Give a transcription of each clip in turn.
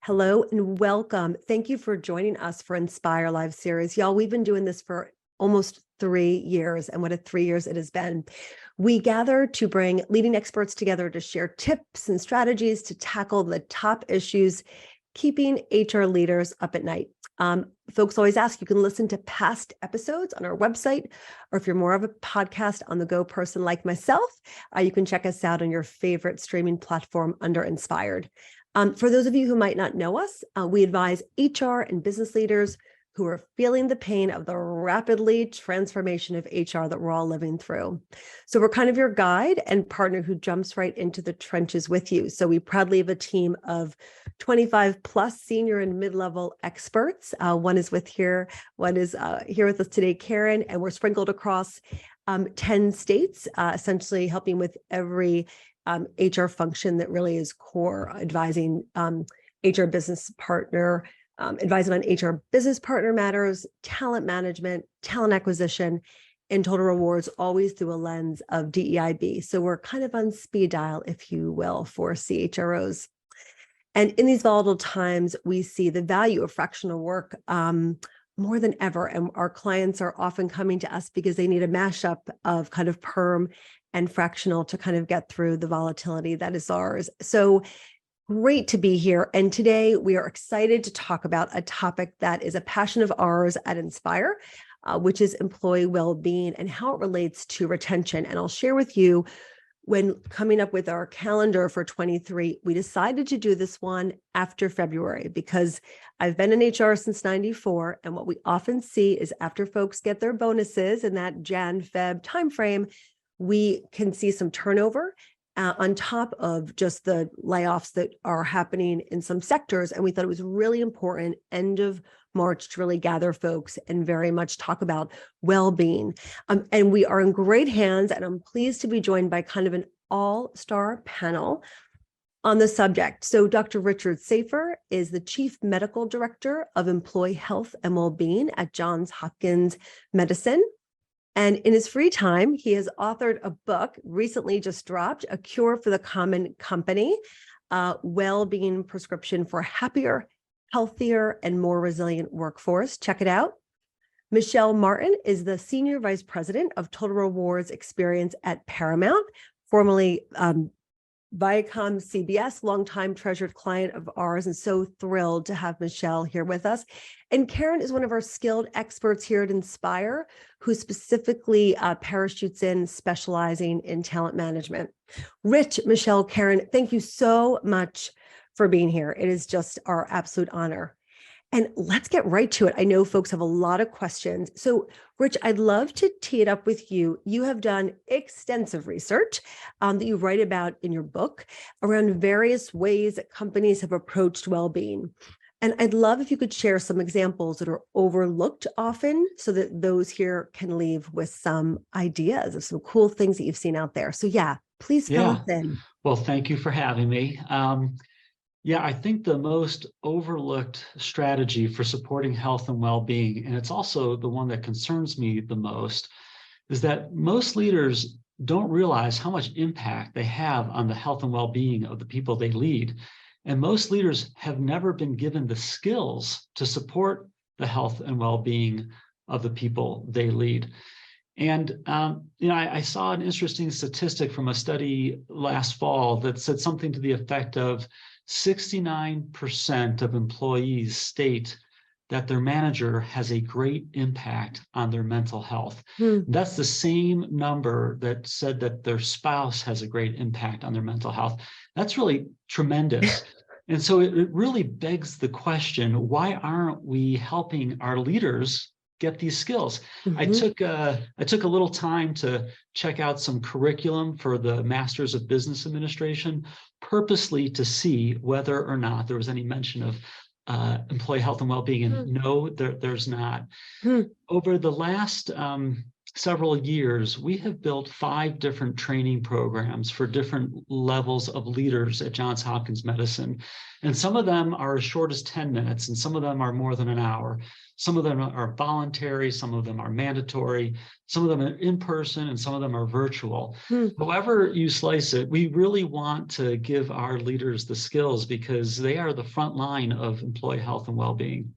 Hello and welcome. Thank you for joining us for Inspire Live series. Y'all, we've been doing this for almost 3 years, and what a 3 years it has been. We gather to bring leading experts together to share tips and strategies to tackle the top issues keeping HR leaders up at night. Folks always ask, you can listen to past episodes on our website, or if you're more of a podcast on the go person like myself, you can check us out on your favorite streaming platform under Inspired. For those of you who might not know us, we advise HR and business leaders who are feeling the pain of the rapidly transformation of HR that we're all living through. So we're kind of your guide and partner who jumps right into the trenches with you. So we proudly have a team of 25 plus senior and mid-level experts. One is here with us today, Karen, and we're sprinkled across 10 states, essentially helping with every HR function that really is core, advising HR business partner, advising on HR business partner matters, talent management, talent acquisition, and total rewards, always through a lens of DEIB. So we're kind of on speed dial, if you will, for CHROs. And in these volatile times, we see the value of fractional work more than ever. And our clients are often coming to us because they need a mashup of kind of perm and fractional to kind of get through the volatility that is ours. So great to be here. And today we are excited to talk about a topic that is a passion of ours at Inspire, which is employee well-being and how it relates to retention. And I'll share with you, when coming up with our calendar for 23, we decided to do this one after February because I've been in HR since 94. And what we often see is after folks get their bonuses in that Jan-Feb timeframe, we can see some turnover on top of just the layoffs that are happening in some sectors. And we thought it was really important end of March to really gather folks and very much talk about well-being. And we are in great hands, and I'm pleased to be joined by kind of an all-star panel on the subject. So Dr. Richard Safer is the Chief Medical Director of Employee Health and Wellbeing at Johns Hopkins Medicine. And in his free time, he has authored a book recently just dropped, A Cure for the Common Company, Well-Being Prescription for a Happier, Healthier, and More Resilient Workforce. Check it out. Michelle Martin is the Senior Vice President of Total Rewards Experience at Paramount, formerly Viacom CBS, longtime treasured client of ours, and so thrilled to have Michelle here with us. And Karen is one of our skilled experts here at Inspire, who specifically parachutes in, specializing in talent management. Rich, Michelle, Karen, thank you so much for being here. It is just our absolute honor. And let's get right to it. I know folks have a lot of questions. So, Rich, I'd love to tee it up with you. You have done extensive research that you write about in your book around various ways that companies have approached well-being. And I'd love if you could share some examples that are overlooked often so that those here can leave with some ideas of some cool things that you've seen out there. So yeah, please fill us in. Well, thank you for having me. I think the most overlooked strategy for supporting health and well-being, and it's also the one that concerns me the most, is that most leaders don't realize how much impact they have on the health and well-being of the people they lead. And most leaders have never been given the skills to support the health and well-being of the people they lead. And, I saw an interesting statistic from a study last fall that said something to the effect of 69% of employees state that their manager has a great impact on their mental health. That's the same number that said that their spouse has a great impact on their mental health. That's really tremendous. And so it really begs the question, why aren't we helping our leaders get these skills? I took a little time to check out some curriculum for the Masters of Business Administration, purposely to see whether or not there was any mention of employee health and well-being. And no, there's not. Over the last several years, we have built 5 different training programs for different levels of leaders at Johns Hopkins Medicine. And some of them are as short as 10 minutes, and some of them are more than an hour. Some of them are voluntary, some of them are mandatory, some of them are in person, and some of them are virtual. Hmm. However you slice it, we really want to give our leaders the skills because they are the front line of employee health and well-being.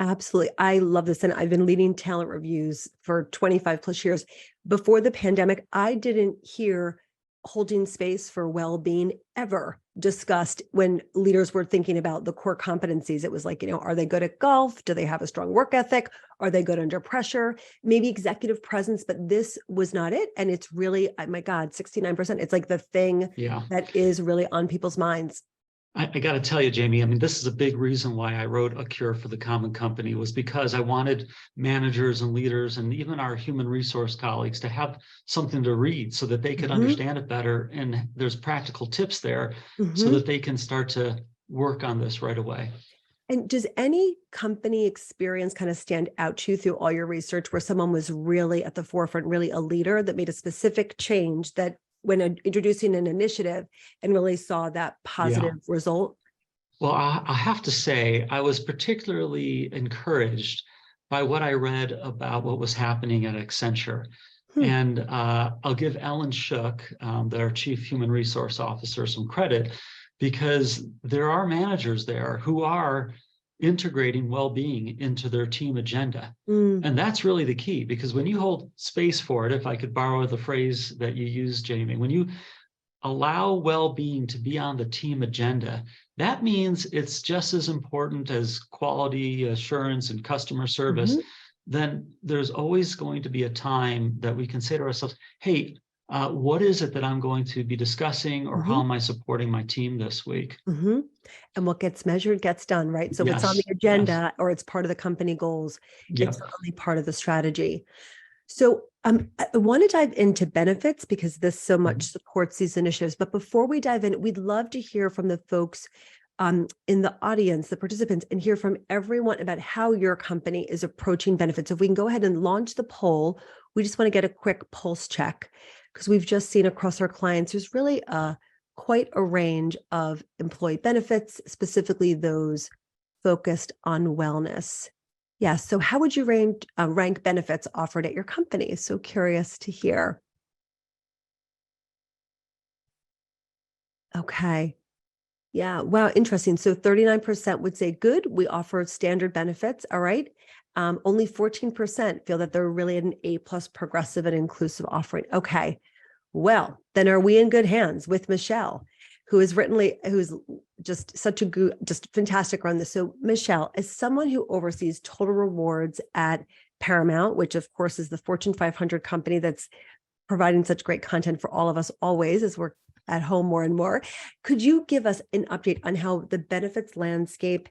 Absolutely. I love this. And I've been leading talent reviews for 25 plus years. Before the pandemic, I didn't hear holding space for well-being ever discussed when leaders were thinking about the core competencies. It was like, are they good at golf? Do they have a strong work ethic? Are they good under pressure? Maybe executive presence, but this was not it. And it's really, oh my God, 69%. It's like the thing that is really on people's minds. I got to tell you, Jamie, I mean, this is a big reason why I wrote A Cure for the Common Company, was because I wanted managers and leaders and even our human resource colleagues to have something to read so that they could understand it better. And there's practical tips there so that they can start to work on this right away. And does any company experience kind of stand out to you through all your research where someone was really at the forefront, really a leader that made a specific change that when introducing an initiative and really saw that positive result? Well, I have to say, I was particularly encouraged by what I read about what was happening at Accenture. And I'll give Ellen Shook, their Chief Human Resource Officer, some credit, because there are managers there who are integrating well-being into their team agenda. And that's really the key, because when you hold space for it, if I could borrow the phrase that you used, Jamie, when you allow well-being to be on the team agenda, that means it's just as important as quality assurance and customer service. Then there's always going to be a time that we can say to ourselves, hey, what is it that I'm going to be discussing, or how am I supporting my team this week? And what gets measured gets done, right? So it's on the agenda or it's part of the company goals. It's certainly part of the strategy. So I want to dive into benefits because this so much supports these initiatives. But before we dive in, we'd love to hear from the folks in the audience, the participants, and hear from everyone about how your company is approaching benefits. If we can go ahead and launch the poll, we just want to get a quick pulse check because we've just seen across our clients, there's really quite a range of employee benefits, specifically those focused on wellness. Yeah. So how would you rank benefits offered at your company? So curious to hear. Okay. Yeah. Wow. Interesting. So 39% would say good. We offer standard benefits. All right. Only 14% feel that they're really an A+ progressive and inclusive offering. Okay. Well, then are we in good hands with Michelle, who's just such a good, just fantastic run this. So Michelle, as someone who oversees total rewards at Paramount, which of course is the Fortune 500 company that's providing such great content for all of us always as we're at home more and more, could you give us an update on how the benefits landscape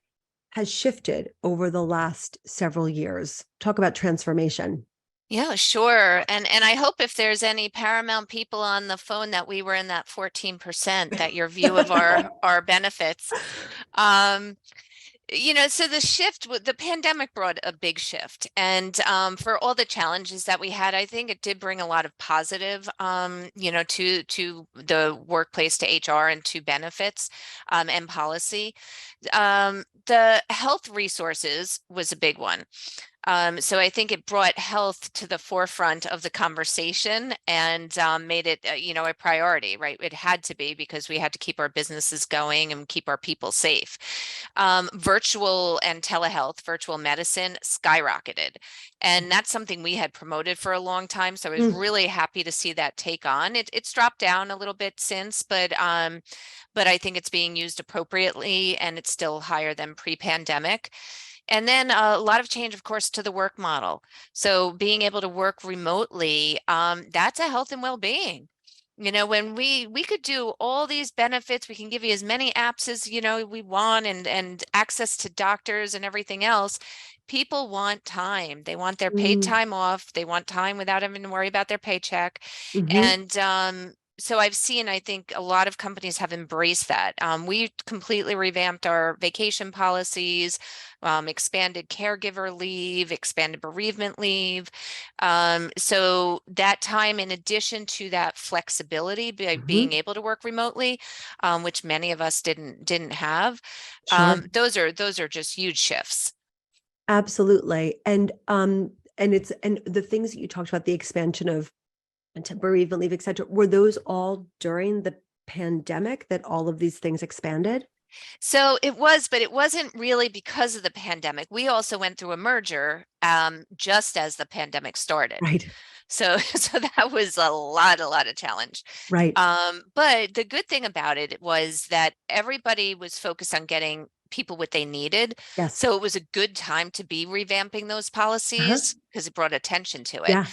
has shifted over the last several years? Talk about transformation. Yeah, sure. And I hope if there's any Paramount people on the phone that we were in that 14%, that your view of our benefits. So the shift, the pandemic brought a big shift. And for all the challenges that we had, I think it did bring a lot of positive, to the workplace, to HR, and to benefits and policy. The health resources was a big one. So I think it brought health to the forefront of the conversation and made it, a priority, right? It had to be because we had to keep our businesses going and keep our people safe. Virtual and telehealth, virtual medicine skyrocketed. And that's something we had promoted for a long time. So I was really happy to see that take on. It's dropped down a little bit since, but I think it's being used appropriately and it's still higher than pre-pandemic. And then a lot of change, of course, to the work model. So being able to work remotely, that's a health and well-being. When we could do all these benefits, we can give you as many apps as, we want and access to doctors and everything else. People want time. They want their paid time off. They want time without having to worry about their paycheck. And so I've seen, I think a lot of companies have embraced that. We completely revamped our vacation policies, expanded caregiver leave, expanded bereavement leave. So that time, in addition to that flexibility, being Mhm. able to work remotely, which many of us didn't have, Sure. those are just huge shifts. Absolutely. And the things that you talked about, the expansion of bereavement leave, et cetera, were those all during the pandemic that all of these things expanded? So it was, but it wasn't really because of the pandemic. We also went through a merger just as the pandemic started. Right. So so that was a lot of challenge. Right. But the good thing about it was that everybody was focused on getting people what they needed. Yes. So it was a good time to be revamping those Uh-huh. policies because it brought attention to it. Yeah.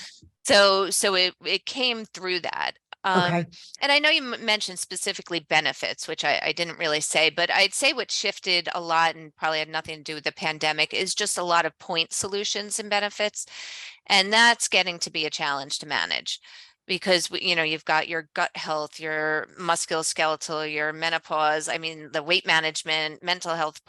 So it came through that. Um, Okay. and I know you mentioned specifically benefits, which I didn't really say, but I'd say what shifted a lot and probably had nothing to do with the pandemic is just a lot of point solutions and benefits. And that's getting to be a challenge to manage because you've got your gut health, your musculoskeletal, your menopause, I mean, the weight management, mental health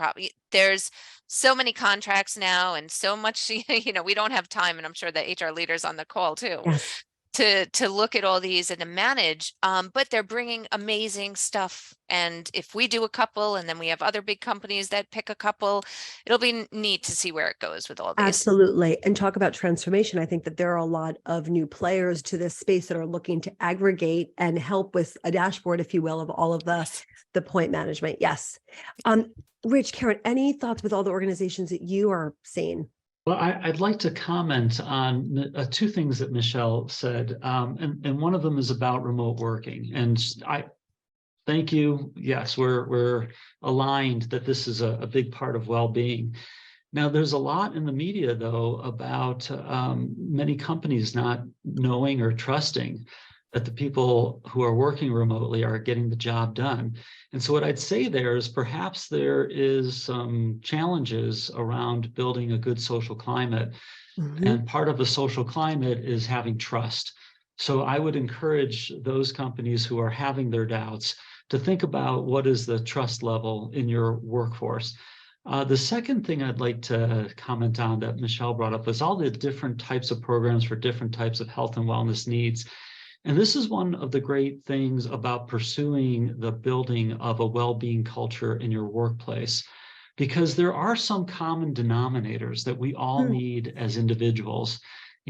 there's so many contracts now and so much, we don't have time, and I'm sure the HR leaders on the call too, Yes. to look at all these and to manage. But they're bringing amazing stuff. And if we do a couple and then we have other big companies that pick a couple, it'll be neat to see where it goes with all these. Absolutely. And talk about transformation. I think that there are a lot of new players to this space that are looking to aggregate and help with a dashboard, if you will, of all of the point management. Yes. Rich, Karen, any thoughts with all the organizations that you are seeing? Well, I'd like to comment on two things that Michelle said, and one of them is about remote working. And I thank you. Yes, we're aligned that this is a big part of well-being. Now, there's a lot in the media, though, about many companies not knowing or trusting that the people who are working remotely are getting the job done. And so what I'd say there is perhaps there is some challenges around building a good social climate. Mhm. And part of the social climate is having trust. So I would encourage those companies who are having their doubts to think about what is the trust level in your workforce. The second thing I'd like to comment on that Michelle brought up was all the different types of programs for different types of health and wellness needs. And this is one of the great things about pursuing the building of a well-being culture in your workplace, because there are some common denominators that we all Hmm. need as individuals.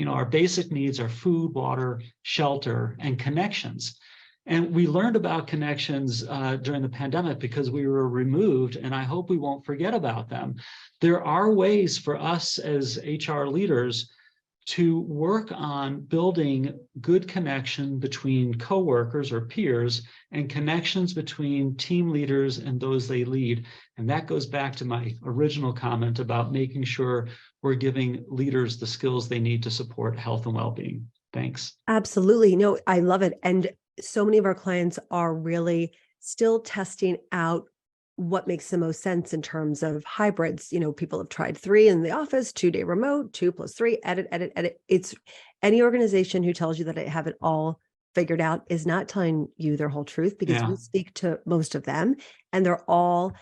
Our basic needs are food, water, shelter, and connections. And we learned about connections during the pandemic because we were removed, and I hope we won't forget about them. There are ways for us as HR leaders to work on building good connection between coworkers or peers and connections between team leaders and those they lead. And that goes back to my original comment about making sure we're giving leaders the skills they need to support health and well-being. Thanks. Absolutely. No, I love it. And so many of our clients are really still testing out what makes the most sense in terms of hybrids. People have tried 3 in the office, 2-day remote, 2+3, edit, edit, edit. It's any organization who tells you that they have it all figured out is not telling you their whole truth, because we Yeah, speak to most of them and they're all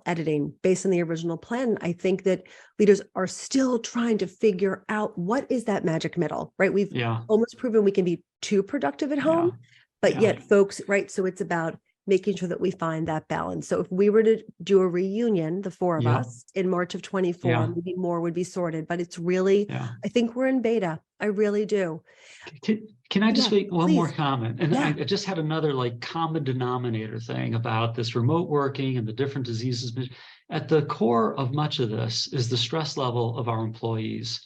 editing based on the original plan. I think that leaders are still trying to figure out what is that magic middle, right? We've yeah, almost proven we can be too productive at home, yeah, but yeah, yet folks, right? So it's about making sure that we find that balance. So if we were to do a reunion, the 4 of yeah, us in March of 24, yeah, maybe more would be sorted, but it's really, yeah. I think we're in beta. I really do. Can I just Yeah, make one more please. comment? And I Yeah. just had another common denominator thing about this remote working and the different diseases. At the core of much of this is the stress level of our employees.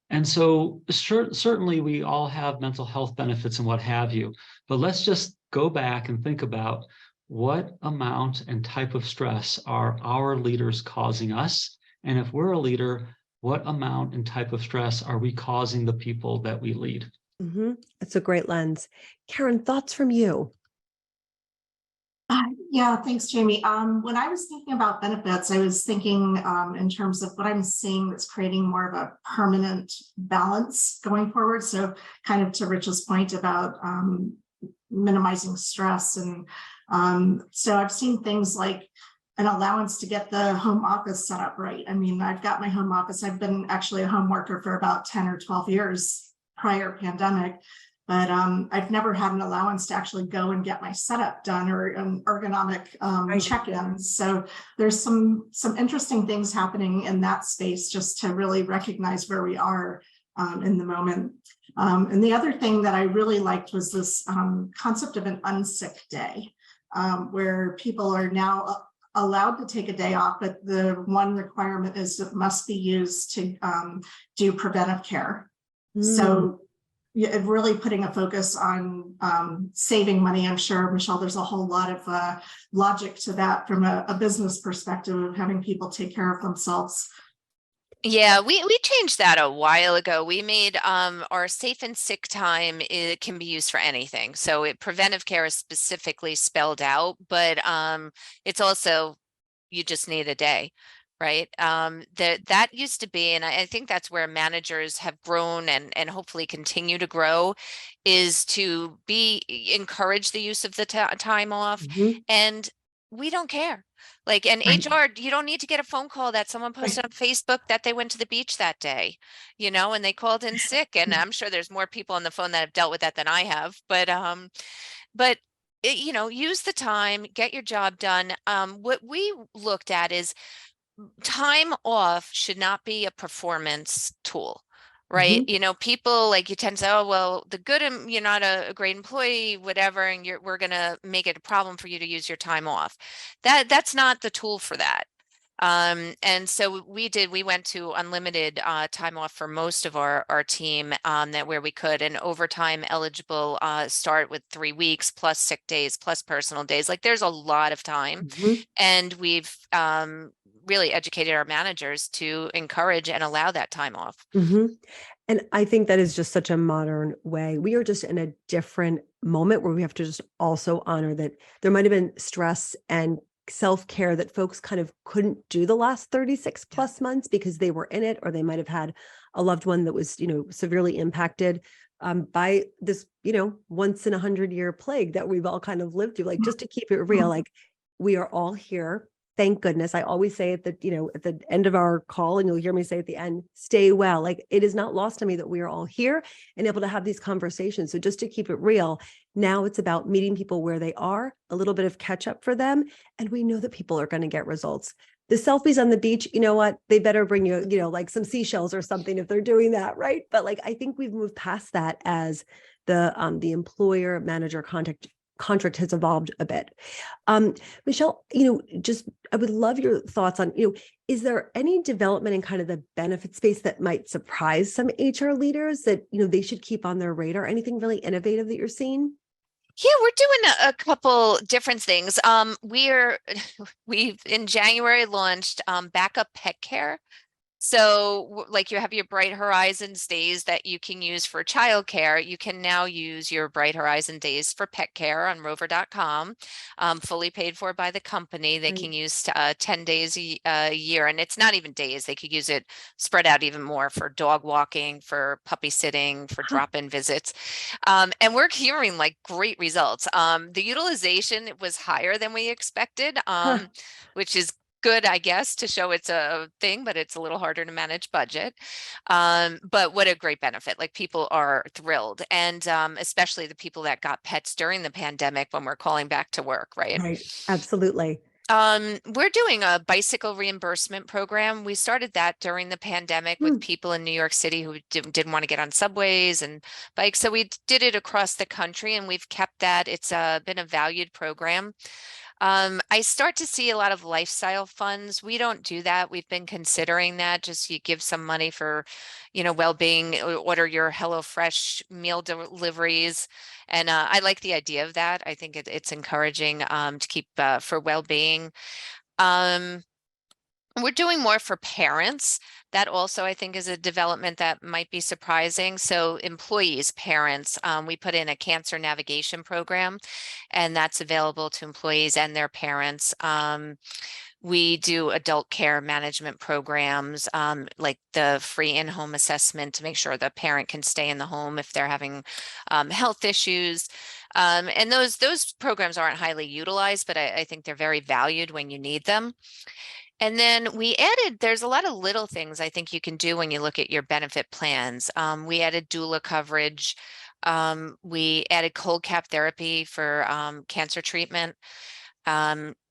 And so certainly we all have mental health benefits and what have you, but let's just go back and think about what amount and type of stress are our leaders causing us? And if we're a leader, what amount and type of stress are we causing the people that we lead? That's a great lens. Karen, thoughts from you? Yeah, thanks, Jamie. When I was thinking about benefits, I was thinking in terms of what I'm seeing that's creating more of a permanent balance going forward. So kind of to Rich's point about minimizing stress. And so I've seen things like an allowance to get the home office set up right. I mean, I've got my home office. I've been actually a home worker for about 10 or 12 years prior pandemic, but I've never had an allowance to actually go and get my setup done or an ergonomic check-ins. So there's some interesting things happening in that space just to really recognize where we are in the moment. And the other thing that I really liked was this concept of an unsick day, where people are now allowed to take a day off, but the one requirement is it must be used to do preventive care. So yeah, really putting a focus on saving money. I'm sure, Michelle, there's a whole lot of logic to that from a business perspective of having people take care of themselves. Yeah, we changed that a while ago. We made our safe and sick time, it can be used for anything. So preventive care is specifically spelled out, but it's also, you just need a day, right? That used to be, and I think that's where managers have grown and hopefully continue to grow, is to encourage the use of the time off. And we don't care. Like, and HR, you don't need to get a phone call that someone posted on Facebook that they went to the beach that day, and they called in sick. And I'm sure there's more people on the phone that have dealt with that than I have. But use the time, get your job done. What we looked at is time off should not be a performance tool. Right. People, like, you tend to say, oh, well, you're not a great employee, whatever, and we're going to make it a problem for you to use your time off. That's not the tool for that. And so we went to unlimited time off for most of our team, where we could, and overtime eligible start with 3 weeks plus sick days plus personal days. Like, there's a lot of time, and we've really educated our managers to encourage and allow that time off. And I think that is just such a modern way. We are just in a different moment where we have to just also honor that there might have been stress and self-care that folks kind of couldn't do the last 36 plus months because they were in it, or they might have had a loved one that was, severely impacted by this, once in 100-year plague that we've all kind of lived through. Like, just to keep it real, like, we are all here. Thank goodness. I always say at the end of our call, and you'll hear me say at the end, stay well. Like, it is not lost to me that we are all here and able to have these conversations. So just to keep it real, now it's about meeting people where they are, a little bit of catch up for them. And we know that people are going to get results. The selfies on the beach, you know what? They better bring you, like some seashells or something if they're doing that, right? But like, I think we've moved past that as the employer manager contract has evolved a bit. Michelle, I would love your thoughts on, is there any development in kind of the benefit space that might surprise some HR leaders that, they should keep on their radar? Anything really innovative that you're seeing? Yeah, we're doing a couple different things. We've in January launched backup pet care. So like, you have your Bright Horizons days that you can use for childcare. You can now use your Bright Horizon days for pet care on rover.com, fully paid for by the company. They can use 10 days a year, and it's not even days. They could use it spread out even more for dog walking, for puppy sitting, for drop-in visits. And we're hearing like great results. The utilization was higher than we expected, which is good, I guess, to show it's a thing, but it's a little harder to manage budget. But what a great benefit. Like, people are thrilled. And especially the people that got pets during the pandemic when we're calling back to work, right? Right. Absolutely. We're doing a bicycle reimbursement program. We started that during the pandemic with people in New York City who didn't want to get on subways and bikes. So we did it across the country, and we've kept that. It's been a valued program. I start to see a lot of lifestyle funds. We don't do that. We've been considering that. Just, you give some money for, well-being, order your HelloFresh meal deliveries. And I like the idea of that. I think it's encouraging to keep for well-being. We're doing more for parents. That also, I think, is a development that might be surprising. So employees, parents, we put in a cancer navigation program, and that's available to employees and their parents. We do adult care management programs, like the free in-home assessment to make sure the parent can stay in the home if they're having health issues. And those programs aren't highly utilized, but I think they're very valued when you need them. And then there's a lot of little things I think you can do when you look at your benefit plans. We added doula coverage. We added cold cap therapy for cancer treatment.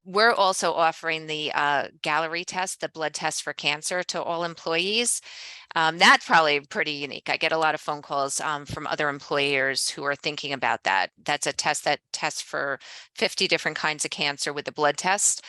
We're also offering the Gallery test, the blood test for cancer, to all employees. That's probably pretty unique. I get a lot of phone calls from other employers who are thinking about that. That's a test that tests for 50 different kinds of cancer with the blood test.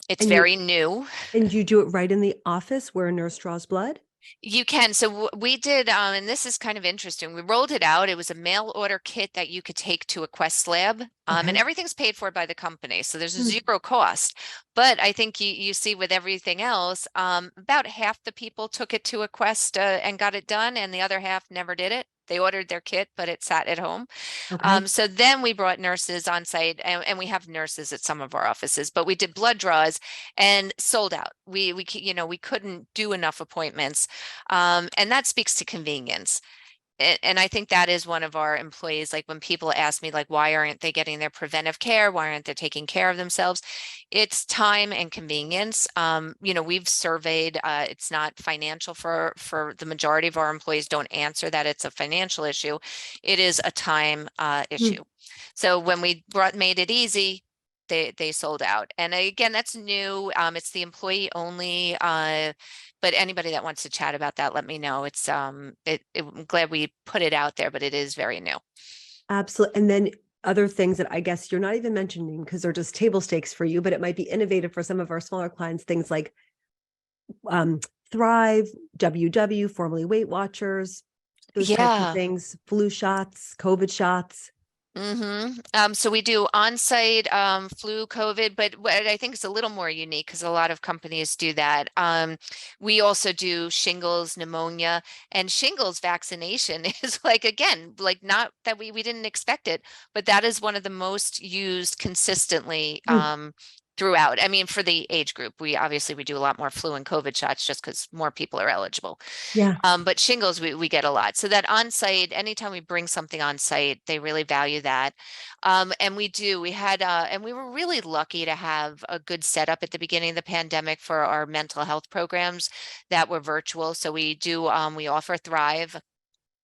It's And very new. And you do it right in the office where a nurse draws blood? You can. So we did, and this is kind of interesting. We rolled it out. It was a mail order kit that you could take to a Quest lab, and Okay. everything's paid for by the company. So there's Hmm. zero cost. But I think you see with everything else, about half the people took it to a Quest and got it done, and the other half never did it. They ordered their kit, but it sat at home. Okay. So then we brought nurses on site, and we have nurses at some of our offices, but we did blood draws and sold out. We couldn't do enough appointments. And that speaks to convenience. And I think that is one of our employees, like when people ask me, like, why aren't they getting their preventive care? Why aren't they taking care of themselves? It's time and convenience. We've surveyed, it's not financial for the majority of our employees don't answer that it's a financial issue. It is a time issue. So when we made it easy, they sold out. And again, that's new. It's the employee only, but anybody that wants to chat about that, let me know. I'm glad we put it out there, but it is very new. Absolutely. And then other things that I guess you're not even mentioning because they're just table stakes for you, but it might be innovative for some of our smaller clients, things like Thrive, WW, formerly Weight Watchers, those types of things, flu shots, COVID shots. So we do on-site flu, COVID, but what I think is a little more unique because a lot of companies do that. We also do shingles, pneumonia, and shingles vaccination is again, not that we didn't expect it, but that is one of the most used consistently throughout. I mean, for the age group, we do a lot more flu and COVID shots just because more people are eligible. Yeah. But shingles, we get a lot. So that on-site, anytime we bring something on site, they really value that. And we were really lucky to have a good setup at the beginning of the pandemic for our mental health programs that were virtual. So we offer Thrive,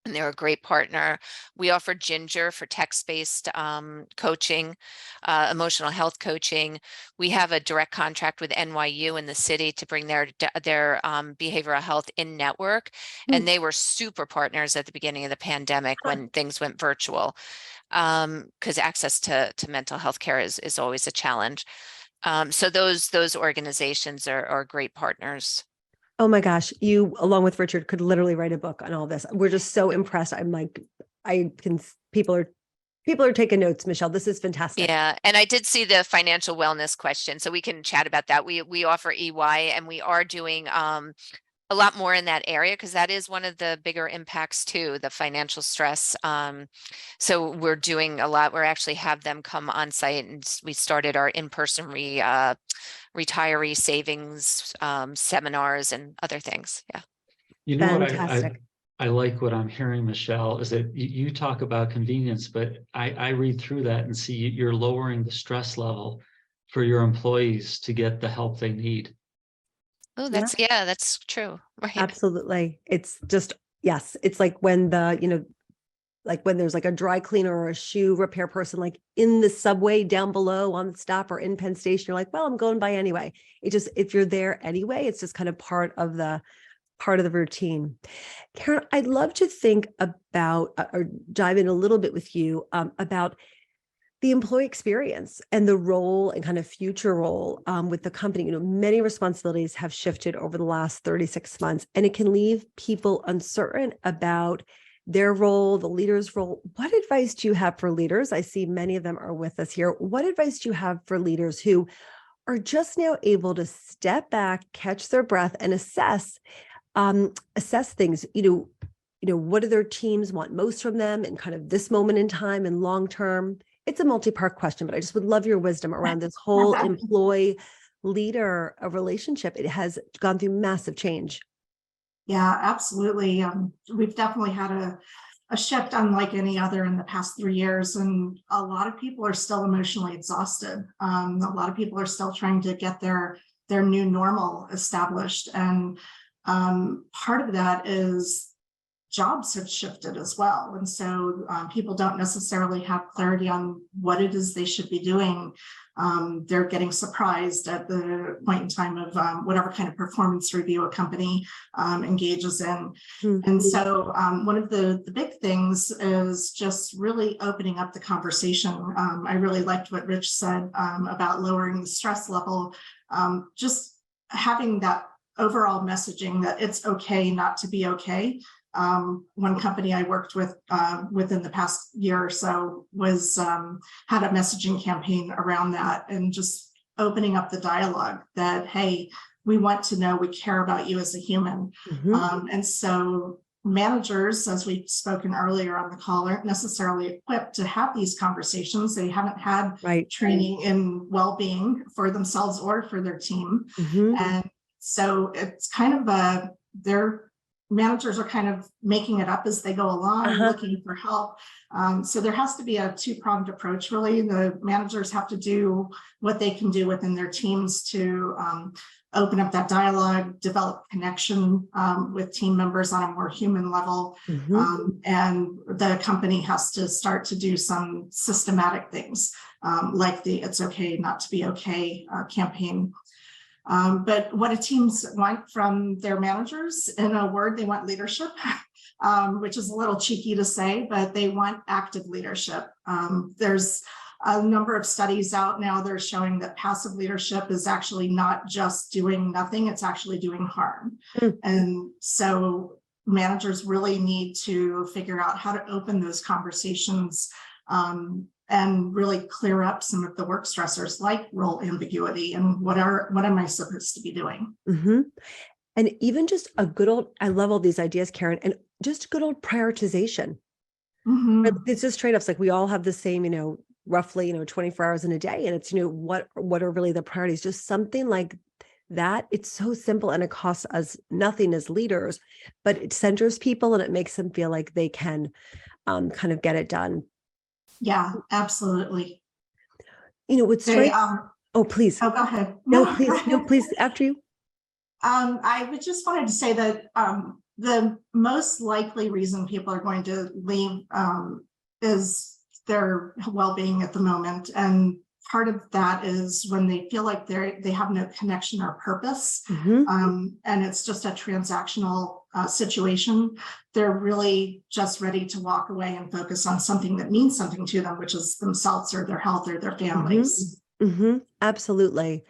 and they're a great partner. We offer Ginger for text-based coaching, emotional health coaching. We have a direct contract with NYU in the city to bring their behavioral health in network. And they were super partners at the beginning of the pandemic when things went virtual, because access to mental health care is always a challenge. So those organizations are great partners. Oh my gosh, you, along with Richard, could literally write a book on all this. We're just so impressed. I'm like, people are taking notes, Michelle. This is fantastic. Yeah. And I did see the financial wellness question, so we can chat about that. We offer EY, and we are doing a lot more in that area because that is one of the bigger impacts too, the financial stress. So we're doing a lot. We actually have them come on site, and we started our in-person retiree savings seminars and other things. Yeah. Fantastic. I like what I'm hearing, Michelle, is that you talk about convenience, but I read through that and see you're lowering the stress level for your employees to get the help they need. Oh, that's true. Right. Absolutely. It's just, yes. It's like when when there's like a dry cleaner or a shoe repair person, like in the subway down below on the stop or in Penn Station, you're like, well, I'm going by anyway. If you're there anyway, it's just kind of part of the routine. Karen, I'd love to think about or dive in a little bit with you about the employee experience and the role and kind of future role with the company. Many responsibilities have shifted over the last 36 months, and it can leave people uncertain about their role, the leader's role. What advice do you have for leaders? I see many of them are with us here. What advice do you have for leaders who are just now able to step back, catch their breath, and assess things? What do their teams want most from them in kind of this moment in time and long term? It's a multi-part question, but I just would love your wisdom around this whole employee leader relationship. It has gone through massive change. Yeah, absolutely. We've definitely had a shift unlike any other in the past 3 years. And a lot of people are still emotionally exhausted. A lot of people are still trying to get their new normal established. And part of that is jobs have shifted as well. And so people don't necessarily have clarity on what it is they should be doing. They're getting surprised at the point in time of whatever kind of performance review a company engages in. And so one of the big things is just really opening up the conversation. I really liked what Rich said about lowering the stress level, just having that overall messaging that it's okay not to be okay. One company I worked with within the past year or so was had a messaging campaign around that, and just opening up the dialogue that, hey, we want to know, we care about you as a human. And so managers, as we've spoken earlier on the call, aren't necessarily equipped to have these conversations. They haven't had training in well-being for themselves or for their team. And so it's kind of their managers are kind of making it up as they go along, looking for help. So there has to be a two-pronged approach, really. The managers have to do what they can do within their teams to open up that dialogue, develop connection with team members on a more human level. And the company has to start to do some systematic things like the It's Okay Not to Be Okay campaign. But what do teams want from their managers? In a word, they want leadership, which is a little cheeky to say, but they want active leadership. There's a number of studies out now that are showing that passive leadership is actually not just doing nothing, it's actually doing harm. And so managers really need to figure out how to open those conversations and really clear up some of the work stressors like role ambiguity and what am I supposed to be doing? And even just a good old, I love all these ideas, Karen, and just good old prioritization. It's just trade-offs. Like we all have the same, roughly, 24 hours in a day. And it's, what are really the priorities? Just something like that. It's so simple and it costs us nothing as leaders, but it centers people and it makes them feel like they can kind of get it done. Yeah, absolutely. What's great. Oh, please. Oh, go ahead. No, please. No, please. After you. I would just wanted to say that the most likely reason people are going to leave is their well-being at the moment. And part of that is when they feel like they have no connection or purpose, and it's just a transactional situation. They're really just ready to walk away and focus on something that means something to them, which is themselves or their health or their families. Absolutely.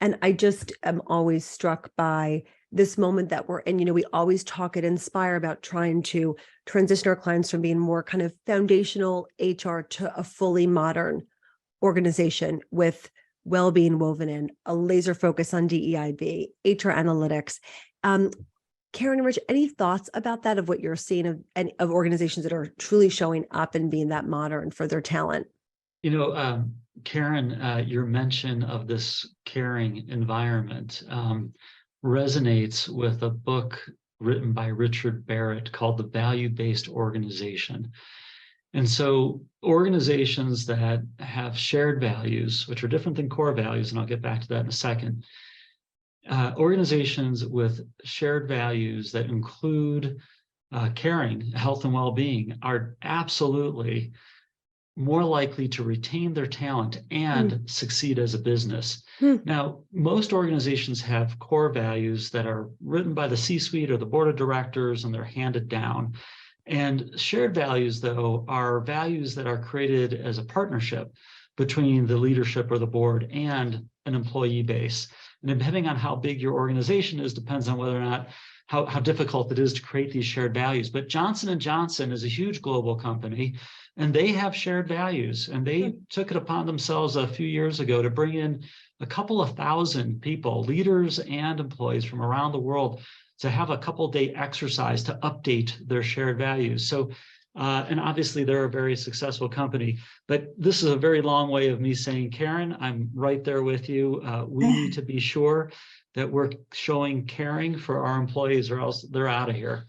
And I just am always struck by this moment that we're in. We always talk at Inspire about trying to transition our clients from being more kind of foundational HR to a fully modern organization with well-being woven in, a laser focus on DEIB, HR analytics. Karen and Rich, any thoughts about that, of what you're seeing of organizations that are truly showing up and being that modern for their talent? Karen, your mention of this caring environment resonates with a book written by Richard Barrett called The Value-Based Organization. And so organizations that have shared values, which are different than core values, and I'll get back to that in a second, organizations with shared values that include caring, health, and well-being are absolutely more likely to retain their talent and succeed as a business. Now, most organizations have core values that are written by the C-suite or the board of directors, and they're handed down. And shared values, though, are values that are created as a partnership between the leadership or the board and an employee base. And depending on how big your organization is, depends on whether or not how difficult it is to create these shared values. But Johnson & Johnson is a huge global company, and they have shared values. And they took it upon themselves a few years ago to bring in a couple of thousand people, leaders and employees from around the world, to have a couple-day exercise to update their shared values. So, and obviously they're a very successful company, but this is a very long way of me saying, Karen, I'm right there with you. We need to be sure that we're showing caring for our employees, or else they're out of here.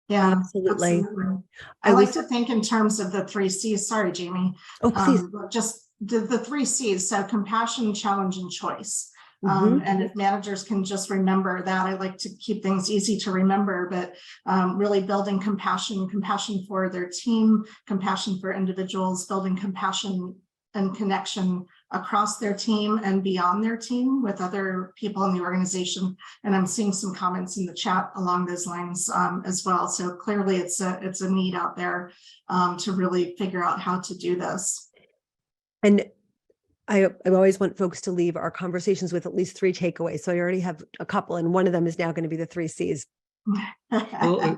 Yeah, Absolutely. absolutely. I I like was, to think in terms of the 3 C's. Sorry, Jamie. oh, please. Just the 3 C's. So compassion, challenge, and choice. Mhm. And if managers can just remember that, I like to keep things easy to remember, but really building compassion for their team, compassion for individuals, building compassion and connection across their team and beyond their team with other people in the organization. And I'm seeing some comments in the chat along those lines as well. So clearly it's a need out there to really figure out how to do this. And I always want folks to leave our conversations with at least 3 takeaways. So I already have a couple, and one of them is now going to be the 3 C's. Well,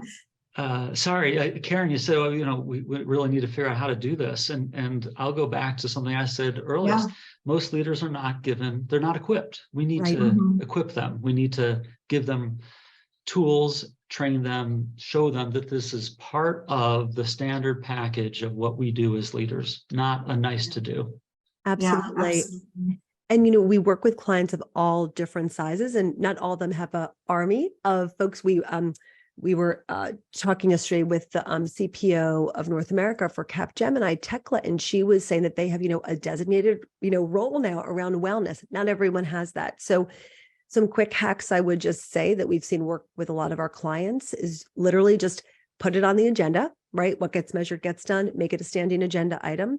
sorry, Karen, you said, oh, we really need to figure out how to do this. And I'll go back to something I said earlier. Yeah. Most leaders are not they're not equipped. We need Right. to equip them. We need to give them tools, train them, show them that this is part of the standard package of what we do as leaders, not a nice to do. Absolutely. Yeah, absolutely. And, we work with clients of all different sizes, and not all of them have an army of folks. We were talking yesterday with the CPO of North America for Capgemini Tekla, and she was saying that they have, a designated, role now around wellness. Not everyone has that. So some quick hacks I would just say that we've seen work with a lot of our clients is literally just put it on the agenda, right? What gets measured gets done. Make it a standing agenda item,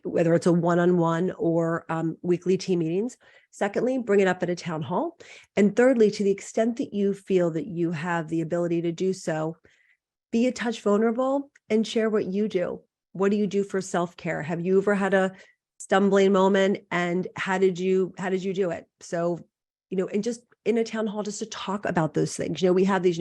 whether it's a one-on-one or weekly team meetings. Secondly, bring it up at a town hall. And thirdly, to the extent that you feel that you have the ability to do so, be a touch vulnerable and share what you do. What do you do for self-care? Have you ever had a stumbling moment, and how did you do it? So, and just in a town hall, just to talk about those things. We have these,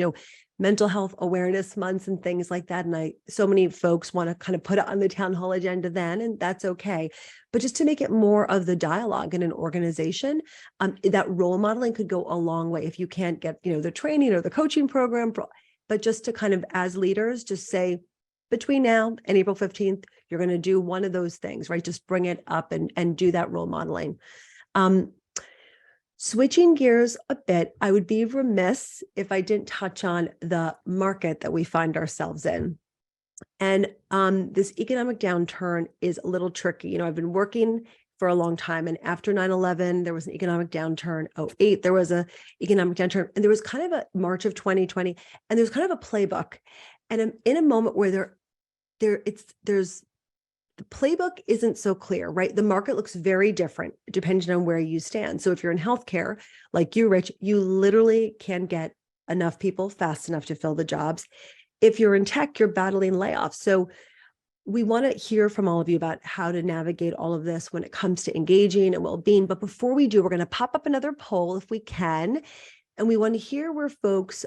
mental health awareness months and things like that. And so many folks want to kind of put it on the town hall agenda then, and that's okay. But just to make it more of the dialogue in an organization, that role modeling could go a long way. If you can't get, the training or the coaching program, but just to kind of, as leaders, just say, between now and April 15th, you're going to do one of those things, right? Just bring it up and do that role modeling. Switching gears a bit, I would be remiss if I didn't touch on the market that we find ourselves in. And this economic downturn is a little tricky. I've been working for a long time, and after 9/11, there was an economic downturn. 2008, there was an economic downturn, and there was kind of a March of 2020, and there's kind of a playbook. And I'm in a moment where there's the playbook isn't so clear, right? The market looks very different depending on where you stand. So if you're in healthcare, like you, Rich, you literally can get enough people fast enough to fill the jobs. If you're in tech, you're battling layoffs. So we want to hear from all of you about how to navigate all of this when it comes to engaging and well-being. But before we do, we're going to pop up another poll if we can. And we want to hear where folks,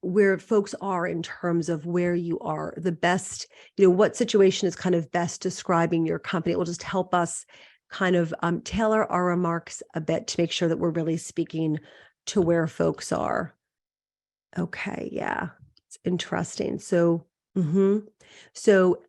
where folks are in terms of where you are the best, what situation is kind of best describing your company. It will just help us kind of tailor our remarks a bit to make sure that we're really speaking to where folks are. Okay. Yeah. It's interesting. So, so,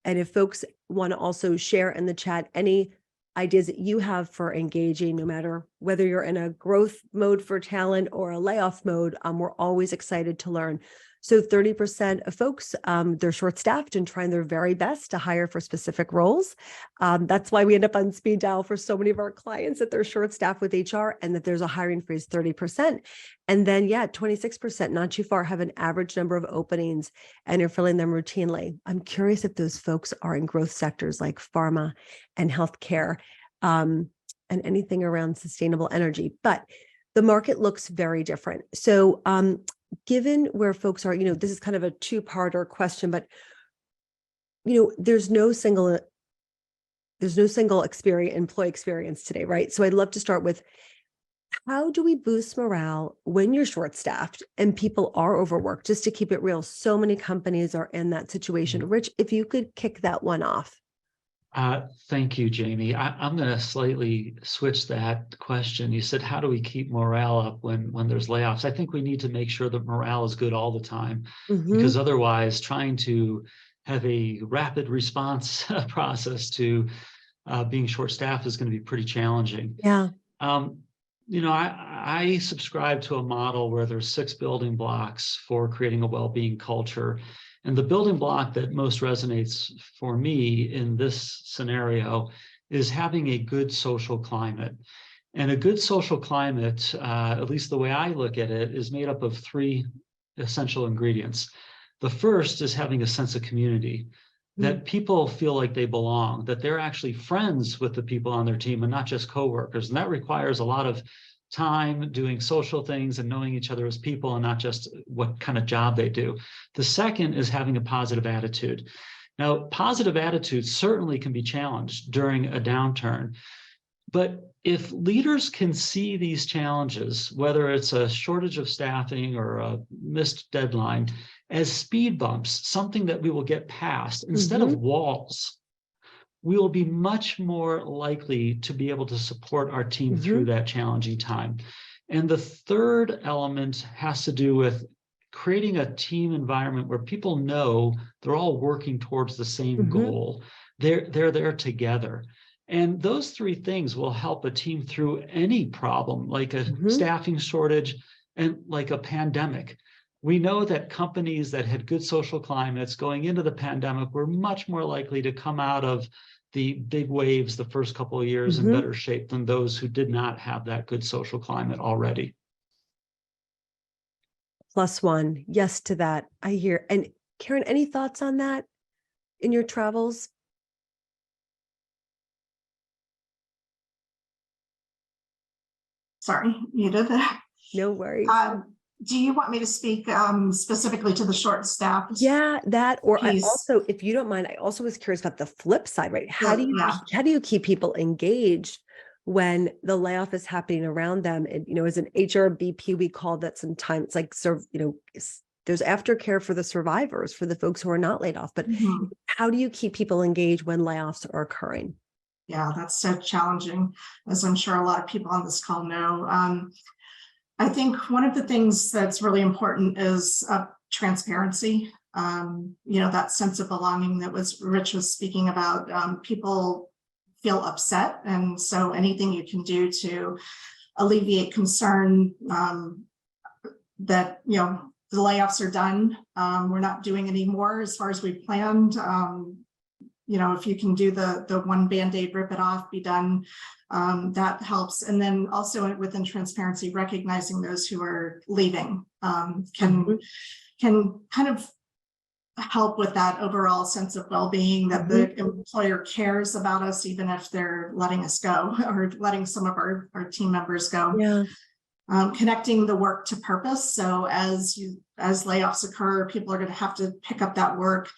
and if folks want to also share in the chat any ideas that you have for engaging, no matter whether you're in a growth mode for talent or a layoff mode, we're always excited to learn. So 30% of folks, they're short-staffed and trying their very best to hire for specific roles. That's why we end up on speed dial for so many of our clients, that they're short-staffed with HR and that there's a hiring freeze, 30%. And then, 26%, not too far, have an average number of openings and are filling them routinely. I'm curious if those folks are in growth sectors like pharma and healthcare, and anything around sustainable energy. But the market looks very different. So, given where folks are, this is kind of a two-parter question, but there's no single employee experience today, right? So I'd love to start with, how do we boost morale when you're short-staffed and people are overworked? Just to keep it real, so many companies are in that situation. Rich, if you could kick that one off. Thank you, Jamie. I'm going to slightly switch that question. You said, how do we keep morale up when there's layoffs? I think we need to make sure that morale is good all the time, because otherwise trying to have a rapid response process to being short-staffed is going to be pretty challenging. Yeah. I subscribe to a model where there's 6 building blocks for creating a well-being culture. And the building block that most resonates for me in this scenario is having a good social climate. And a good social climate, at least the way I look at it, is made up of 3 essential ingredients. The first is having a sense of community, that people feel like they belong, that they're actually friends with the people on their team and not just coworkers. And that requires a lot of time doing social things and knowing each other as people and not just what kind of job they do. The second is having a positive attitude. Now, positive attitudes certainly can be challenged during a downturn, but if leaders can see these challenges, whether it's a shortage of staffing or a missed deadline, as speed bumps, something that we will get past instead of walls, we will be much more likely to be able to support our team through that challenging time. And the third element has to do with creating a team environment where people know they're all working towards the same goal. They're there together. And those 3 things will help a team through any problem, like a staffing shortage and like a pandemic. We know that companies that had good social climates going into the pandemic were much more likely to come out of the big waves the first couple of years in better shape than those who did not have that good social climate already. +1. Yes to that. I hear. And Karen, any thoughts on that in your travels? Sorry, muted. No worries. Do you want me to speak specifically to the short staff? Yeah, that, or I piece? also, if you don't mind, I also was curious about the flip side, right? How do you keep people engaged when the layoff is happening around them? And, as an HRBP, we call that sometimes it's like, there's aftercare for the survivors, for the folks who are not laid off. But how do you keep people engaged when layoffs are occurring? Yeah, that's so challenging, as I'm sure a lot of people on this call know. I think one of the things that's really important is transparency. That sense of belonging that Rich was speaking about. People feel upset, and so anything you can do to alleviate concern that the layoffs are done. We're not doing any more as far as we planned. If you can do the one Band-Aid, rip it off, be done, that helps. And then also within transparency, recognizing those who are leaving can kind of help with that overall sense of well-being, that the employer cares about us, even if they're letting us go or letting some of our team members go. Yeah. Connecting the work to purpose. So as layoffs occur, people are going to have to pick up that work,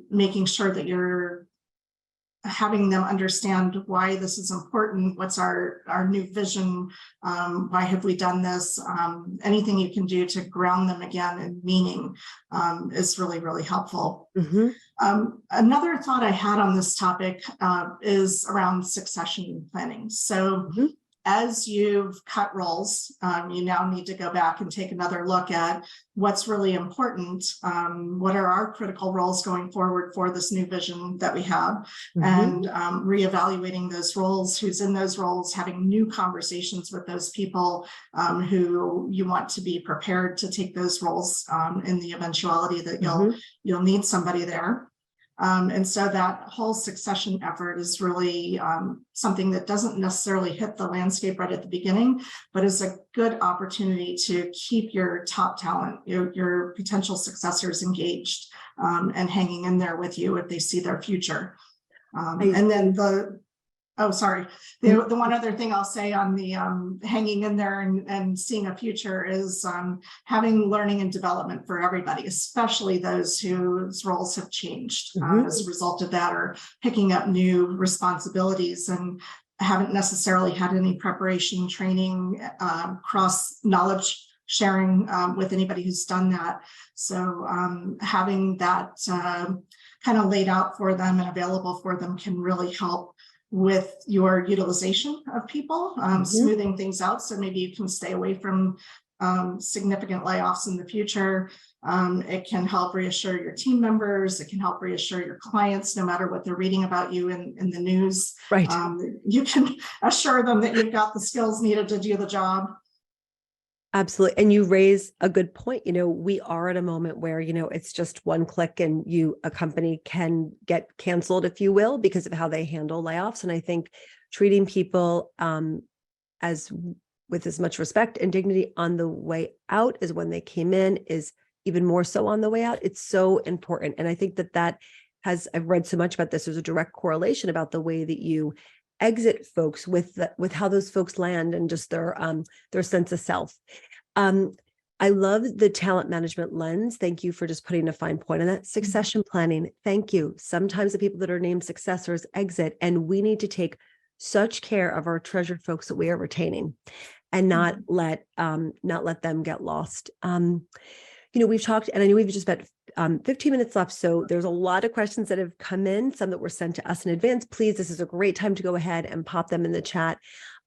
making sure that you're having them understand why this is important. What's our new vision? Why have we done this? Anything you can do to ground them again in meaning is really, really helpful. Another thought I had on this topic is around succession planning. So as you've cut roles, you now need to go back and take another look at what's really important. What are our critical roles going forward for this new vision that we have, and reevaluating those roles, who's in those roles, having new conversations with those people who you want to be prepared to take those roles in the eventuality that you'll need somebody there. And so that whole succession effort is really something that doesn't necessarily hit the landscape right at the beginning, but is a good opportunity to keep your top talent, your potential successors engaged and hanging in there with you if they see their future. And then the one other thing I'll say on the hanging in there and seeing a future is having learning and development for everybody, especially those whose roles have changed as a result of that, or picking up new responsibilities and haven't necessarily had any preparation, training, cross knowledge sharing with anybody who's done that. So having that kind of laid out for them and available for them can really help with your utilization of people, smoothing things out. So maybe you can stay away from significant layoffs in the future. It can help reassure your team members. It can help reassure your clients, no matter what they're reading about you in the news. Right. You can assure them that you've got the skills needed to do the job. Absolutely. And you raise a good point. We are at a moment where, it's just one click and a company can get canceled, if you will, because of how they handle layoffs. And I think treating people with as much respect and dignity on the way out as when they came in is even more so on the way out. It's so important. And I think I've read so much about this. There's a direct correlation about the way that you exit folks with how those folks land and just their sense of self. I love the talent management lens. Thank you for just putting a fine point on that. Succession planning. Thank you. Sometimes the people that are named successors exit, and we need to take such care of our treasured folks that we are retaining and not let them get lost. We've talked, and I know we've just about 15 minutes left. So there's a lot of questions that have come in, some that were sent to us in advance. Please, this is a great time to go ahead and pop them in the chat.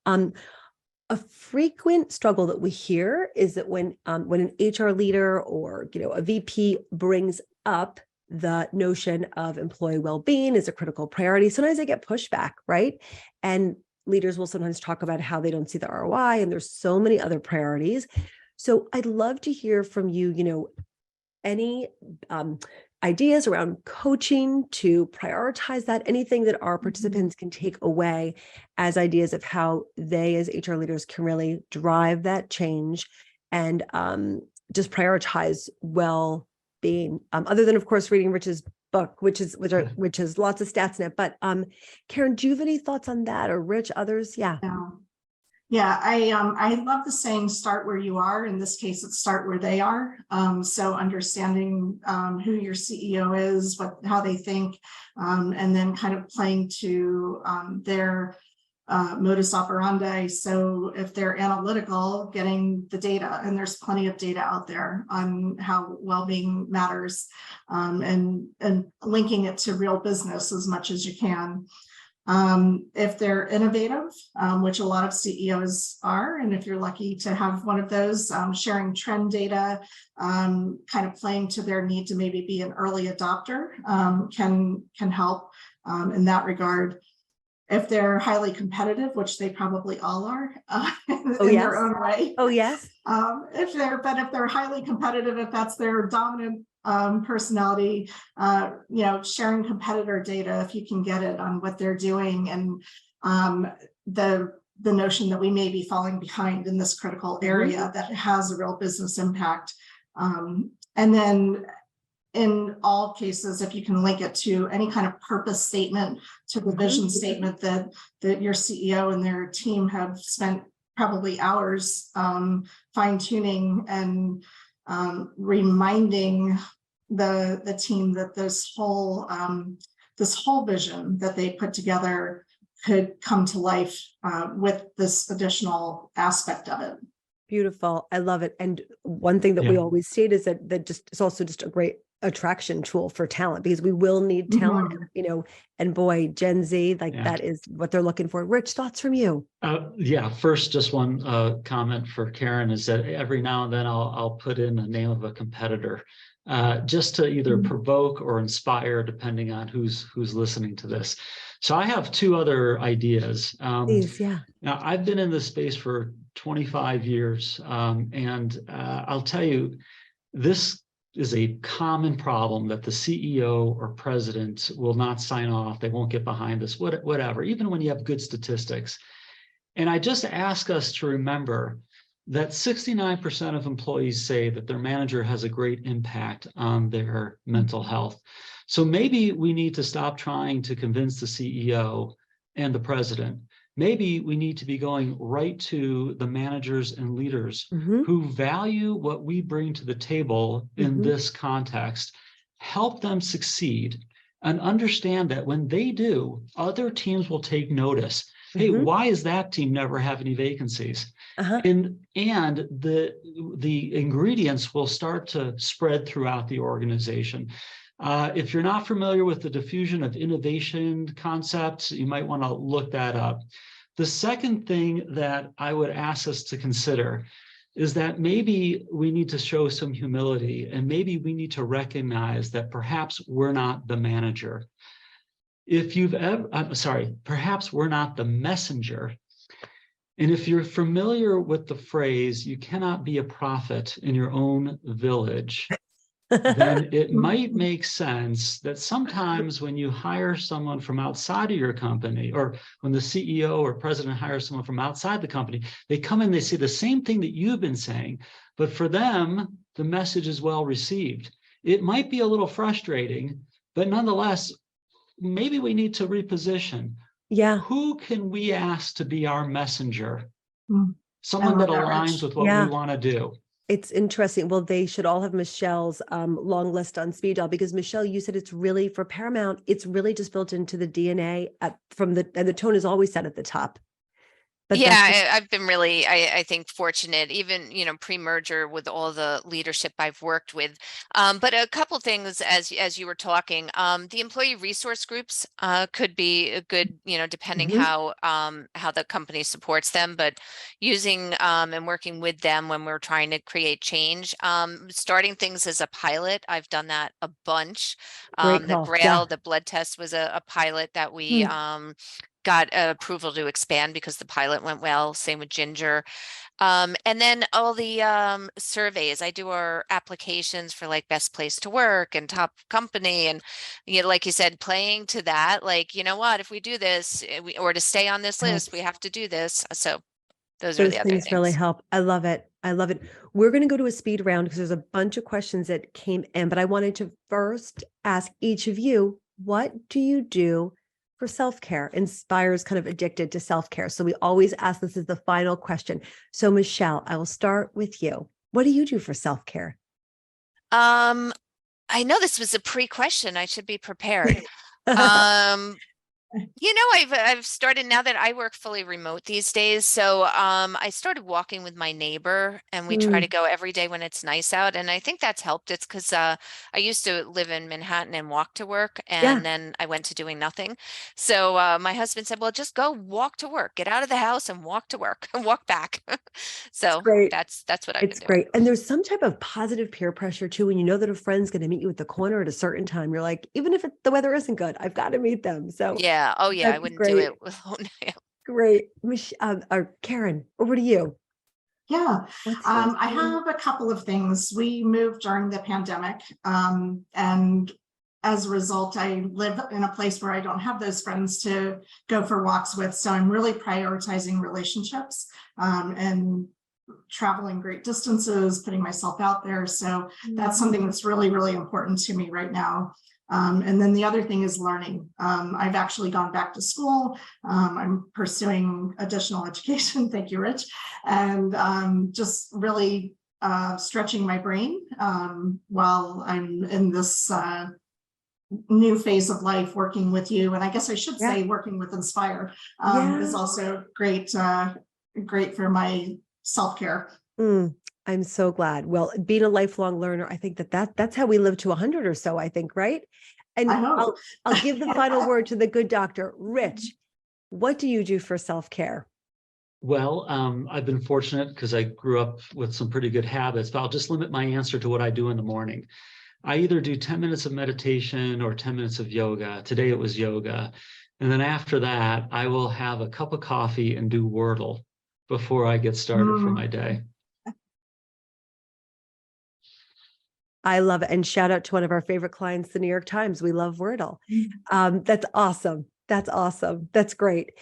A frequent struggle that we hear is that when an HR leader or a VP brings up the notion of employee well-being as a critical priority, sometimes they get pushback, right? And leaders will sometimes talk about how they don't see the ROI, and there's so many other priorities. So I'd love to hear from you, any ideas around coaching to prioritize that, anything that our participants can take away as ideas of how they as HR leaders can really drive that change and just prioritize well-being, other than, of course, reading Rich's book, which is lots of stats in it. But Karen, do you have any thoughts on that, or Rich, others? Yeah. Yeah, I love the saying, start where you are. In this case, it's start where they are. So understanding who your CEO is, how they think, and then kind of playing to their modus operandi. So if they're analytical, getting the data, and there's plenty of data out there on how well-being matters, and linking it to real business as much as you can. If they're innovative, which a lot of CEOs are, and if you're lucky to have one of those, sharing trend data, kind of playing to their need to maybe be an early adopter, can help in that regard. If they're highly competitive, which they probably all are in their own way. Oh, yes. If they're highly competitive, if that's their dominant personality, sharing competitor data, if you can get it, on what they're doing, and the notion that we may be falling behind in this critical area that has a real business impact. And then in all cases, if you can link it to any kind of purpose statement, to the vision statement that your CEO and their team have spent probably hours fine-tuning and reminding the team that this whole vision that they put together could come to life with this additional aspect of it. Beautiful. I love it. And one thing that we always state is that it's also just a great attraction tool for talent, because we will need talent, and boy, Gen Z, that is what they're looking for. Rich, thoughts from you? First, just one comment for Karen is that every now and then I'll put in the name of a competitor, just to either provoke or inspire, depending on who's listening to this. So I have two other ideas. Please, yeah. Now, I've been in this space for 25 years, and I'll tell you, this is a common problem that the CEO or president will not sign off. They won't get behind this, whatever, even when you have good statistics. And I just ask us to remember that 69% of employees say that their manager has a great impact on their mental health. So maybe we need to stop trying to convince the CEO and the president. Maybe we need to be going right to the managers and leaders who value what we bring to the table in this context, help them succeed, and understand that when they do, other teams will take notice. Hey, why is that team never have any vacancies? And the ingredients will start to spread throughout the organization. If you're not familiar with the diffusion of innovation concept, you might want to look that up. The second thing that I would ask us to consider is that maybe we need to show some humility, and maybe we need to recognize that perhaps we're not the manager. If you've ever, I'm sorry, perhaps we're not the messenger. And if you're familiar with the phrase, you cannot be a prophet in your own village, then it might make sense that sometimes when you hire someone from outside of your company, or when the CEO or president hires someone from outside the company, they come in, they say the same thing that you've been saying, but for them, the message is well received. It might be a little frustrating, but nonetheless, maybe we need to reposition. Yeah. Who can we ask to be our messenger? Mm. Someone that love that, aligns Rich. with what we want to do. It's interesting. Well, they should all have Michelle's long list on speed dial, because Michelle, you said it's really for Paramount. It's really just built into the DNA and the tone is always set at the top. But yeah, I've been really, I think, fortunate, even, pre-merger with all the leadership I've worked with. But a couple things as you were talking, the employee resource groups could be a good, depending how the company supports them, but using and working with them when we're trying to create change, starting things as a pilot. I've done that a bunch. The Grail, the blood test was a pilot that we got approval to expand because the pilot went well. Same with Ginger. And then all the surveys. I do our applications for like best place to work and top company. And, like you said, playing to that, like, you know what, if we do this or to stay on this list, we have to do this. So those are the other things. Really help. I love it. I love it. We're going to go to a speed round because there's a bunch of questions that came in, but I wanted to first ask each of you, what do you do for self-care? Inspire's kind of addicted to self-care. So we always ask, this is the final question. So Michelle, I will start with you. What do you do for self-care? I know this was a pre-question. I should be prepared. I've started, now that I work fully remote these days. So I started walking with my neighbor, and we try to go every day when it's nice out. And I think that's helped. It's because I used to live in Manhattan and walk to work, and then I went to doing nothing. So my husband said, well, just go walk to work, get out of the house and walk to work and walk back. So that's what I've been doing. Great. And there's some type of positive peer pressure too, when you know that a friend's going to meet you at the corner at a certain time. You're like, even if the weather isn't good, I've got to meet them. So yeah. Oh yeah. I wouldn't do it alone. Great. Karen, over to you. Yeah, I have a couple of things. We moved during the pandemic, and as a result, I live in a place where I don't have those friends to go for walks with. So I'm really prioritizing relationships and traveling great distances, putting myself out there. So that's something that's really, really important to me right now. And then the other thing is learning. I've actually gone back to school. I'm pursuing additional education. Thank you, Rich. And just really stretching my brain while I'm in this new phase of life, working with you. And I guess I should say working with Inspire is also great, great for my self-care. I'm so glad. Well, being a lifelong learner, I think that's how we live to 100 or so, I think, right? And I'll give the final word to the good doctor. Rich, what do you do for self-care? Well, I've been fortunate because I grew up with some pretty good habits, but I'll just limit my answer to what I do in the morning. I either do 10 minutes of meditation or 10 minutes of yoga. Today it was yoga. And then after that, I will have a cup of coffee and do Wordle before I get started for my day. I love it. And shout out to one of our favorite clients, the New York Times. We love Wordle. That's awesome. That's awesome. That's great.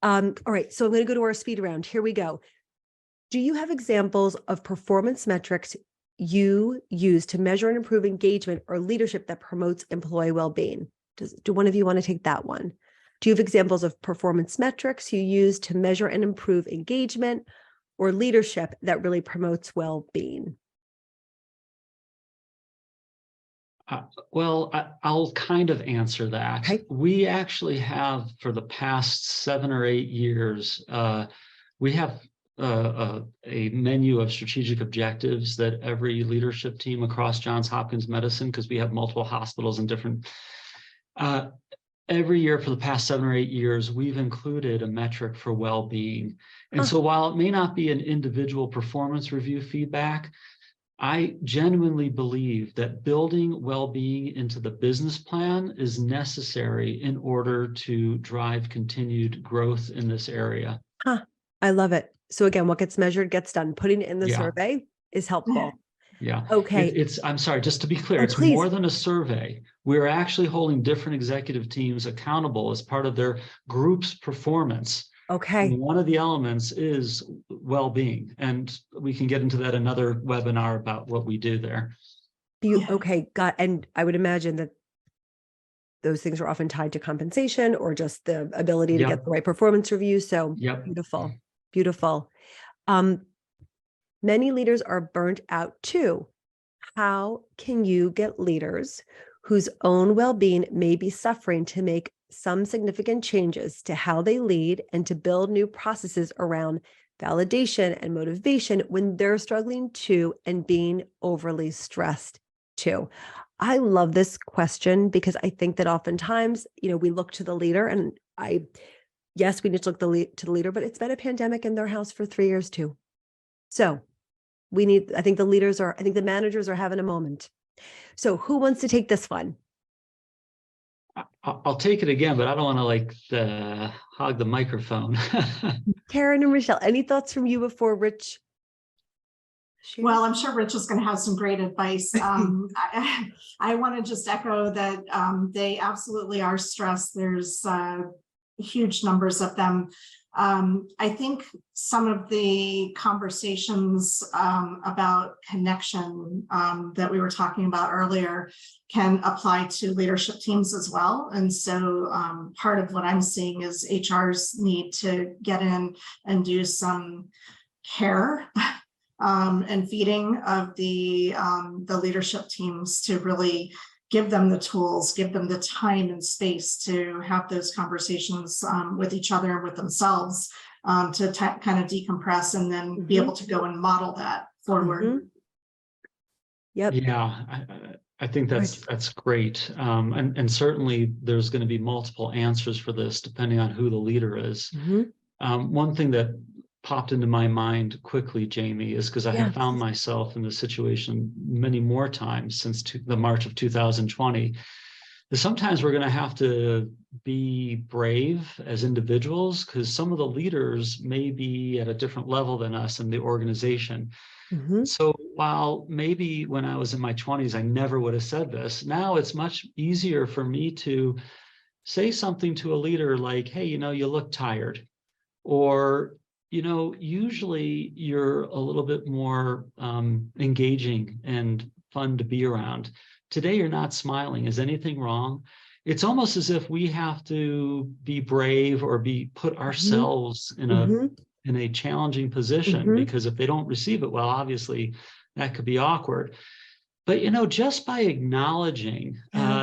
All right. So I'm going to go to our speed round. Here we go. Do you have examples of performance metrics you use to measure and improve engagement or leadership that promotes employee well-being? Do one of you want to take that one? Do you have examples of performance metrics you use to measure and improve engagement or leadership that really promotes well-being? Well, I'll kind of answer that. Okay. We actually have, for the past 7 or 8 years, we have a menu of strategic objectives that every leadership team across Johns Hopkins Medicine, because we have multiple hospitals and different, every year for the past 7 or 8 years, we've included a metric for well-being. And Huh. so while it may not be an individual performance review feedback, I genuinely believe that building well-being into the business plan is necessary in order to drive continued growth in this area. Huh. I love it. So again, what gets measured gets done. Putting it in the Yeah. survey is helpful. Yeah. Okay. I'm sorry, just to be clear, Oh, it's please. more than a survey. We're actually holding different executive teams accountable as part of their group's performance. Okay. And one of the elements is well-being, and we can get into that another webinar about what we do there. Okay. Got, and I would imagine that those things are often tied to compensation or just the ability to Yep. get the right performance review. So Yep. beautiful, beautiful. Many leaders are burnt out too. How can you get leaders whose own well-being may be suffering to make some significant changes to how they lead and to build new processes around validation and motivation when they're struggling too and being overly stressed too? I love this question because I think that oftentimes, we look to the leader, and yes, we need to look to the leader, but it's been a pandemic in their house for 3 years too. So I think the managers are having a moment. So who wants to take this one? I'll take it again, but I don't want to hog the microphone. Karen and Michelle, any thoughts from you before Rich shares? Well, I'm sure Rich is going to have some great advice. I want to just echo that they absolutely are stressed. There's huge numbers of them. I think some of the conversations about connection that we were talking about earlier can apply to leadership teams as well. And so part of what I'm seeing is HR's need to get in and do some care and feeding of the leadership teams to really give them the tools, give them the time and space to have those conversations with each other and with themselves to kind of decompress and then be able to go and model that forward. Yep. Yeah, I think that's great. And certainly there's going to be multiple answers for this depending on who the leader is. One thing that popped into my mind quickly, Jamie, is because I have found myself in this situation many more times since the March of 2020. Sometimes we're going to have to be brave as individuals because some of the leaders may be at a different level than us in the organization. So while maybe when I was in my 20s, I never would have said this, now it's much easier for me to say something to a leader like, hey, you look tired, or usually you're a little bit more engaging and fun to be around. Today, you're not smiling. Is anything wrong? It's almost as if we have to be brave or put ourselves in a challenging position, because if they don't receive it well, obviously that could be awkward. But, just by acknowledging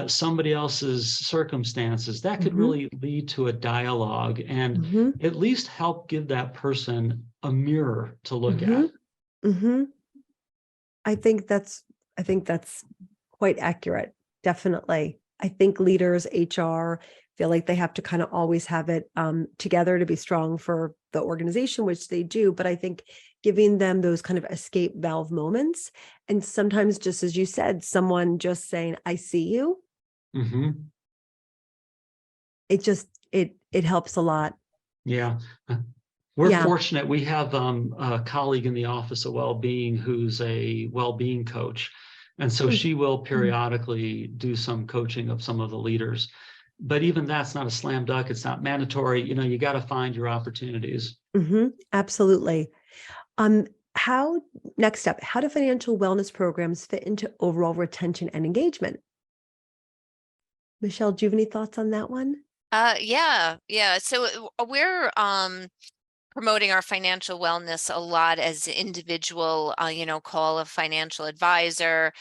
somebody else's circumstances, that could really lead to a dialogue and at least help give that person a mirror to look at. I think that's quite accurate. Definitely. I think leaders, HR, feel like they have to kind of always have it together to be strong for the organization, which they do. But I think giving them those kind of escape valve moments, and sometimes, just as you said, someone just saying, I see you. It helps a lot. Yeah. We're fortunate. We have a colleague in the Office of Wellbeing who's a well-being coach. And so she will periodically do some coaching of some of the leaders. But even that's not a slam dunk. It's not mandatory. You got to find your opportunities. Absolutely. Next up, how do financial wellness programs fit into overall retention and engagement? Michelle, do you have any thoughts on that one? Yeah. So we're promoting our financial wellness a lot as individual, call a financial advisor.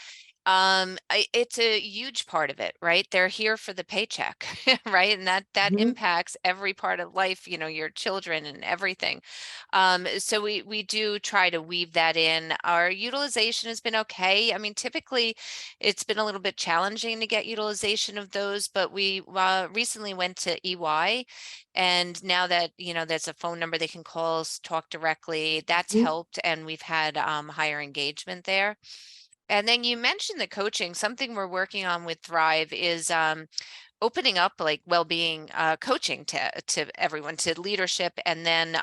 It's a huge part of it, right? They're here for the paycheck, right? And that Mhm. impacts every part of life, your children and everything. So we do try to weave that in. Our utilization has been okay. I mean, typically it's been a little bit challenging to get utilization of those, but we recently went to EY, and now that, there's a phone number they can call, talk directly, that's Mhm. helped, and we've had higher engagement there. And then you mentioned the coaching. Something we're working on with Thrive is opening up like well-being coaching to everyone, to leadership, and then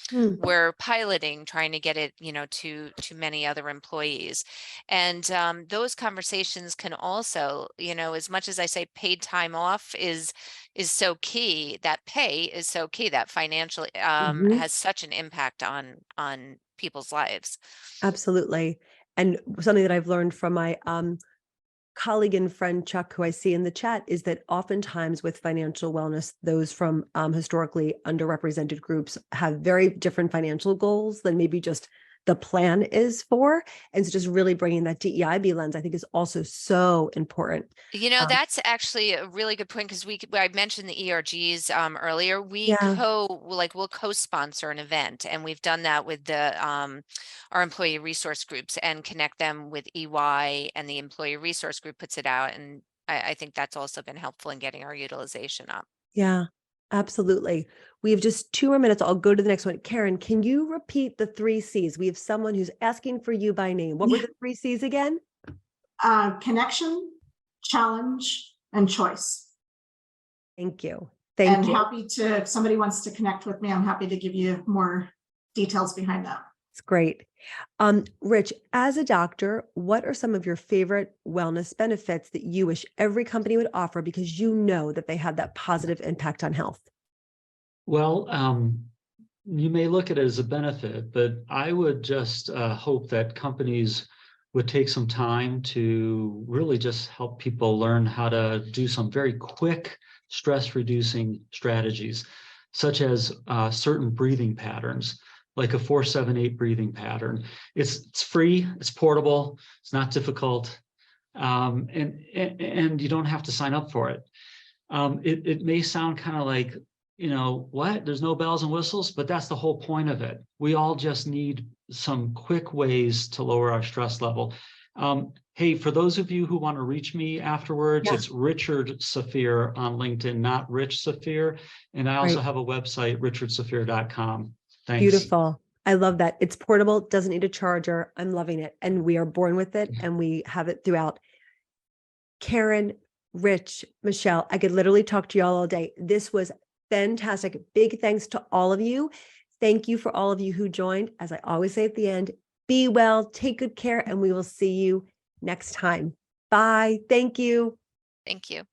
Hmm. we're piloting, trying to get it, to many other employees. And those conversations can also, as much as I say paid time off is so key, that pay is so key, that financially Mhm. has such an impact on people's lives. Absolutely. And something that I've learned from my colleague and friend Chuck, who I see in the chat, is that oftentimes with financial wellness, those from historically underrepresented groups have very different financial goals than maybe just the plan is for. And so just really bringing that DEIB lens, I think, is also so important. Um, That's actually a really good point, because I mentioned the ERGs earlier. yeah. We'll co-sponsor an event, and we've done that with our employee resource groups and connect them with EY, and the employee resource group puts it out. And I think that's also been helpful in getting our utilization up. Yeah, absolutely. We have just 2 more minutes. I'll go to the next one. Karen, can you repeat the 3 C's? We have someone who's asking for you by name. What were the 3 C's again? Connection, challenge, and choice. Thank you. And Thank you. happy to, if somebody wants to connect with me, I'm happy to give you more details behind that. It's great. Rich, as a doctor, what are some of your favorite wellness benefits that you wish every company would offer because you know that they have that positive impact on health? Well, you may look at it as a benefit, but I would just hope that companies would take some time to really just help people learn how to do some very quick stress reducing strategies, such as certain breathing patterns, like a 4-7-8 breathing pattern. It's free, it's portable, it's not difficult, and you don't have to sign up for it. It may sound kind of like, what? There's no bells and whistles, but that's the whole point of it. We all just need some quick ways to lower our stress level. Hey, for those of you who want to reach me afterwards, Yeah. it's Richard Safir on LinkedIn, not Rich Safir. And I also Right. have a website, richardsafir.com. Thanks. Beautiful. I love that. It's portable, doesn't need a charger. I'm loving it. And we are born with it and we have it throughout. Karen, Rich, Michelle, I could literally talk to you all day. This was fantastic. Big thanks to all of you. Thank you for all of you who joined. As I always say at the end, be well, take good care, and we will see you next time. Bye. Thank you. Thank you.